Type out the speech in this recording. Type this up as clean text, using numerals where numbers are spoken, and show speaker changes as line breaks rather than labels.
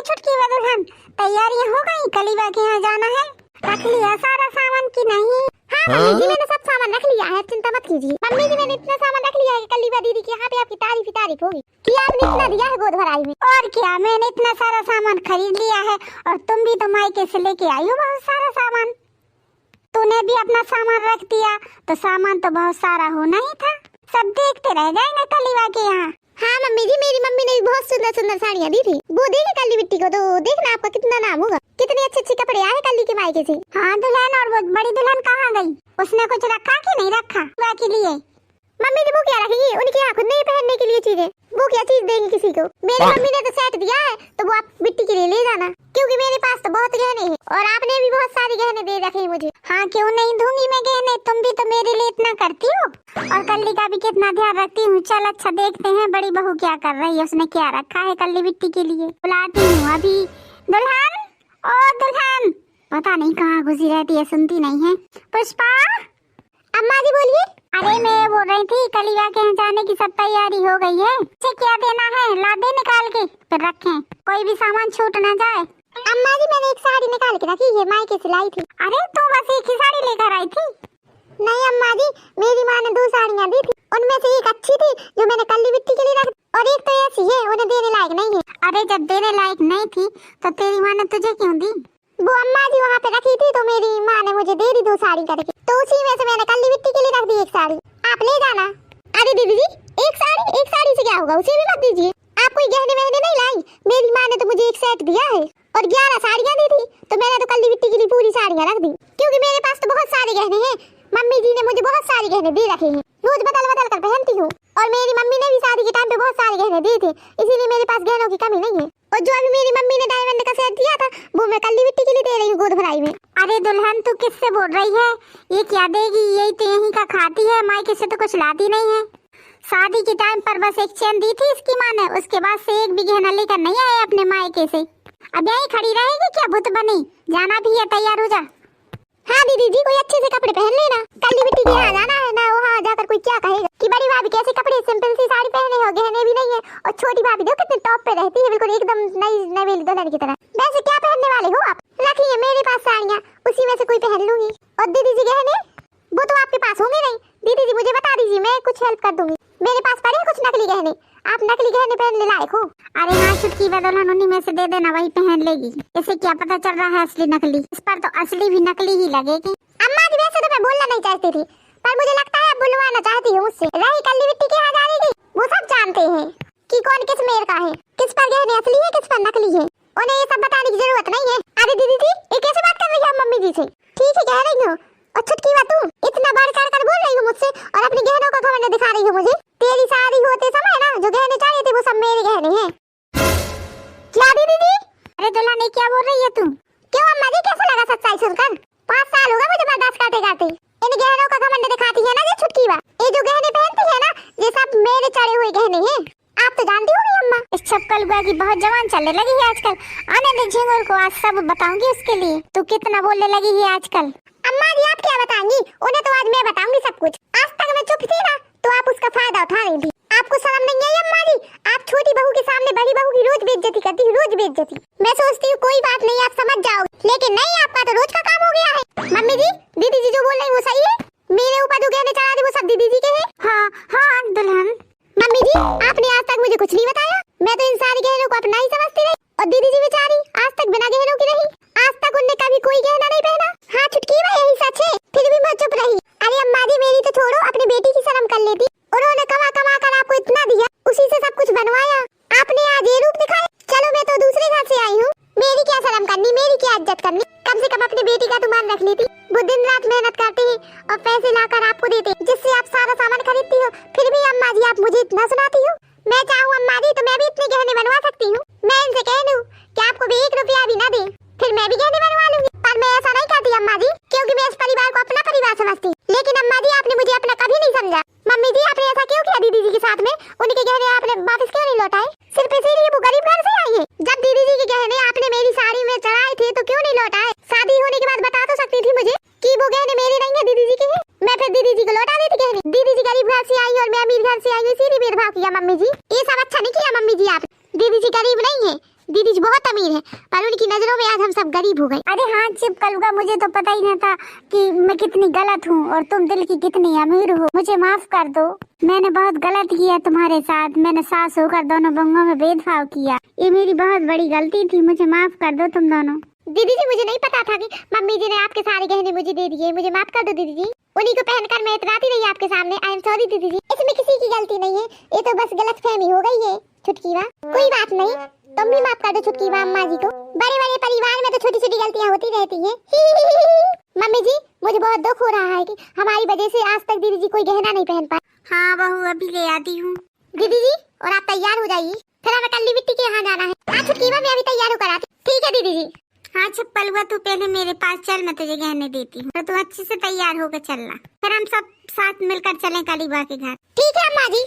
छुटकी दुल्हन, तैयारियां हो गई? कलीबा के यहाँ जाना है? रख लिया सारा सामान की नहीं? हाँ मम्मी जी, मैंने सब सामान रख लिया है, चिंता मत कीजिए। मम्मी जी, मैंने इतना सामान रख लिया है कि कलीबा दीदी के यहाँ पे आपकी तारीफ ही तारीफ होगी कि आपने इतना दिया है गोद भराई में। और क्या, मैंने इतना सारा सामान खरीद लिया है, और तुम भी तो मायके से लेके आई हो बहुत सारा सामान। तूने भी अपना सामान रख दिया तो सामान तो बहुत सारा होना ही था। सब देखते रह जाएंगे कलीबा के यहाँ। हाँ मम्मी जी, मेरी मम्मी ने भी बहुत सुंदर सुंदर साड़ियाँ दी थी। वो देखे कली बिट्टी को तो देखना आपका कितना नाम होगा। कितने अच्छे अच्छे कपड़े आए कली के मायके से। हाँ दुल्हन, और वो बड़ी दुल्हन कहाँ गई? उसने कुछ रखा कि नहीं रखा के लिए? मम्मी जी वो क्या रखेगी, उनके यहाँ खुद नहीं पहनने के लिए चीजें, वो क्या चीज देंगी किसी को? मेरी मम्मी ने तो सेट दिया है, तो वो आप बिट्टी के लिए ले जाना, क्योंकि मेरे पास तो बहुत गहने हैं और आपने भी बहुत सारे गहने दे रखे हैं मुझे। हाँ क्यों नहीं दूंगी मैं गहने, तुम भी तो मेरे लिए इतना करती हो। और कल्ली का भी कितना ध्यान रखती हूँ। चल अच्छा देखते हैं बड़ी बहू क्या कर रही है, उसने क्या रखा है कल्ली बिट्टी के लिए। बुलाती हूँ अभी। दुल्हन, ओ दुल्हन, पता नहीं कहाँ घुसी रहती है, सुनती नहीं है। पुष्पा। अम्मा जी बोलिए। अरे मैं बोल रही थी कलीबा के यहाँ जाने की सब तैयारी हो गई है। मुझे क्या देना है ला दे निकाल के, फिर रखें, कोई भी सामान छूट ना जाए। अम्मा जी मैंने एक साड़ी निकाल के रखी है, मायके से लाई थी। अरे तू बस एक ही साड़ी लेकर आई थी? नहीं अम्मा जी, मेरी माँ ने 2 साड़ियाँ दी थी, उनमें से एक अच्छी थी जो मैंने कल्ली बिट्टी के लिए रख, और एक तो ऐसी है उन्हें देने लायक नहीं है। अरे जब देने लायक नहीं थी तो तेरी माँ ने तुझे क्यों दी? वो अम्मा जी वहाँ पे रखी थी तो मेरी माँ ने मुझे दे दी 2 साड़ी करके, तो उसी में से मैंने कल्ली बिट्टी के लिए रख दी एक साड़ी, आप ले जाना। अरे दीदी जी, एक साड़ी से क्या होगा, उसे भी मत दीजिए। आप कोई गहने वहने नहीं लाई, मेरी माँ ने तो मुझे एक सेट दिया है और 11 साड़ियाँ दी थी, तो मैंने तो कल्ली बिट्टी के लिए पूरी साड़ियाँ रख दी, क्योंकि मेरे पास तो बहुत सारे गहने हैं। मम्मी जी ने मुझे बहुत सारे गहने दे रखे हैं, रोज बदल बदल कर पहनती हूँ, और मेरी मम्मी ने भी शादी के टाइम पे बहुत सारे गहने दिए थे, इसीलिए मेरे पास गहनों की कमी नहीं है। और जो अभी मेरी मम्मी ने डायमंड का सेट दिया था वो मैं कल्ली बिट्टी के लिए दे रही हूँ गोद भराई में। अरे दुल्हन तू किससे बोल रही है, ये क्या देगी, यही तो यहीं का खाती है, मायके से तो कुछ लाती नहीं है। शादी के टाइम पर बस एक चैन दी थी इसकी माँ ने, उसके बाद से एक भी गहना लेकर नहीं आए अपने मायके से। अब यहीं खड़ी रहेगी क्या भूत बनी? जाना भी है, तैयार हो जा। हाँ दीदी जी, कोई अच्छे से कपड़े पहन लेना, कल्ली बिट्टी के यहाँ जाना है ना, वहाँ जाकर कोई क्या कहेगा कि बड़ी भाभी कैसे कपड़े सिंपल सी साड़ी पहने हो, गहने भी नहीं है, और छोटी भाभी देखो कितने टॉप पे रहती है, बिल्कुल एकदम नई नवेली दुल्हन की तरह। वैसे क्या पहनने वाले हो आप? रखिए मेरे पास साड़ियाँ, उसी में से कोई पहन लूंगी। और दीदी जी गहने वो तो आपके पास होंगे नहीं, दीदी जी मुझे बता दीजिए, मैं कुछ हेल्प कर दूंगी। मेरे पास पड़े कुछ नकली गहने, आप नकली गहने पहनने लायक हो। अरे हाँ छुटकी दुल्हन, उन्हीं में से दे देना, वही पहन लेगी, इसे क्या पता चल रहा है असली नकली, इस पर तो असली भी नकली ही लगेगी। अम्मा जी वैसे तो मैं बोलना नहीं चाहती थी, पर मुझे लगता है बुलवाना चाहती हूँ मुझसे। रही कल्ली बिट्टी के यहाँ जाने की, वो सब जानते हैं कि कौन किस मेल का है, किस पर गहने असली है किस पर नकली है, उन्हें ये सब बताने की जरूरत नहीं है। अरे दीदी जी ये कैसे बात कर रही है मम्मी जी से? ठीक है कह रही हो, और छुटकी तू इतना बढ़ चढ़ कर बोल रही हो मुझसे और अपने गहनों का घमंड दिखा रही हो मुझे। तेरी शादी होते समय ना जो गहने चाहिए थे वो सब मेरे गहने हैं। क्या दीदी जी? अरे दुल्हन क्या बोल रही है तू? क्यों अम्मा जी, कैसा लगा सच्चाई सुनकर? 5 साल होगा मुझे बर्दाश्त करते करते। इन गहनों का घमंड दिखाती है ना ये छुटकी बा, ये जो गहने पहनती है ना ये सब मेरे चढ़े हुए गहने हैं, आप तो जानती होगी अम्मा। इस छपकल बुआ की बहुत जवान चलने लगी है आजकल, आने दे झिंगुर को, आज सब बताऊंगी उसके लिए तू कितना बोलने लगी है आजकल। अम्मा जी आप क्या बताएंगी, उन्हें तो आज मैं बताऊंगी सब कुछ। आज तक मैं चुप थी ना तो आप उसका फायदा उठा रही थी, आपको शर्म नहीं आई अम्मा जी? आप छोटी बहू के सामने बड़ी बहू की रोज बेइज्जती करती हो, रोज बेइज्जती। मैं सोचती हूँ कोई बात नहीं आप समझ जाओगे, लेकिन नहीं, आपका तो रोज का काम हो गया है। मम्मी जी दीदी जी जो बोल रही वो सही है, मेरे ऊपर जो गहने चढ़ा दे वो सब दीदी जी के हैं। हाँ हाँ दुल्हन। मम्मी जी आपने आज तक मुझे कुछ नहीं बताया, मैं तो इन सारे गहनों को अपना ही समझती रही, और दीदी जी बेचारी आज तक बिना गहनों की रही, आज तक उनने कभी कोई गहना नहीं पहना। हाँ छुटकी भाई यही सच है, फिर भी मैं चुप रही। अरे अम्मा जी मेरी तो छोड़ो, अपनी बेटी की शर्म कर लेती, उन्होंने कमा कमा कर आपको इतना दिया, उसी से सब कुछ बनवाया, आपने आज ये रूप दिखाया। चलो मैं तो दूसरे घर से आई हूँ, मेरी क्या शर्म करनी, मेरी क्या इज्जत करनी, कम से कम अपनी बेटी का तो मान रख लेती। वो दिन रात मेहनत करते हैं और पैसे लाकर आपको देते हैं, जिससे आप सारा सामान खरीदती हो, फिर भी अम्मा जी आप मुझे इतना सुनाती हो। मैं चाहूँ अम्मा जी तो मैं भी इतने गहने बनवा सकती हूँ, मैं इनसे कह दूँ कि आपको भी 1 रुपया भी न दे, फिर मैं भी गहने बनवा लूंगी। पर मैं ऐसा नहीं करती अम्मा जी, क्योंकि मैं इस परिवार को अपना परिवार समझती। लेकिन अम्मा जी आपने मुझे अपना कभी नहीं समझा। मम्मी जी आपने ऐसा क्यों किया दीदी जी के साथ में, उनके गहने आपने वापस क्यों नहीं लौटाए? सिर्फ इसीलिए वो गरीब घर से आई है? जब दीदी जी के गहने आपने मेरी साड़ी में चढ़ाए थे तो क्यों नहीं लौटाए? शादी होने के बाद बता तो सकती थी मुझे कि वो गहने मेरे नहीं है, दीदी जी के हैं। मैं फिर दीदी बहुत अमीर है, पर उनकी नजरों में आज हम सब गरीब हो गए। अरे हाँ चिपकलुआ, मुझे तो पता ही नहीं था कि मैं कितनी गलत हूँ और तुम दिल की कितनी अमीर हो। मुझे माफ कर दो, मैंने बहुत गलत किया तुम्हारे साथ। मैंने सास होकर दोनों बंगों में भेदभाव किया, ये मेरी बहुत बड़ी गलती थी। मुझे माफ कर दो तुम दोनों। दीदी जी मुझे नहीं पता था कि मम्मी जी ने आपके सारे गहने मुझे दे दिए। मुझे माफ कर दो दीदी जी, उन्हीं को पहनकर मैं इतराती रही आपके सामने। आई एम सॉरी दीदी जी, इसमें किसी की गलती नहीं है, ये तो बस गलतफहमी हो गई है छुटकी माँ। कोई बात नहीं, तुम भी माफ कर दो छुटकी माँ अम्मा जी को। बड़े बड़े परिवार में तो छोटी छोटी गलतियाँ होती रहती है। मम्मी जी मुझे बहुत दुख हो रहा है कि हमारी वजह से आज तक दीदी जी कोई गहना नहीं पहन पाए। हाँ बहू अभी ले आती हूँ। दीदी जी और आप तैयार हो जाइए, फिर हमें कल्ली बिट्टी के यहाँ जाना है। हाँ छुटकी माँ मैं अभी तैयार होकर आती। ठीक है दीदी जी। हाँ चिपकलुआ तू पहले मेरे पास चल, मैं तुझे गहने देती हूँ, तो तू अच्छे से तैयार होकर चलना, फिर हम सब साथ मिलकर चलें कालीबा के घर। ठीक है अम्मा जी।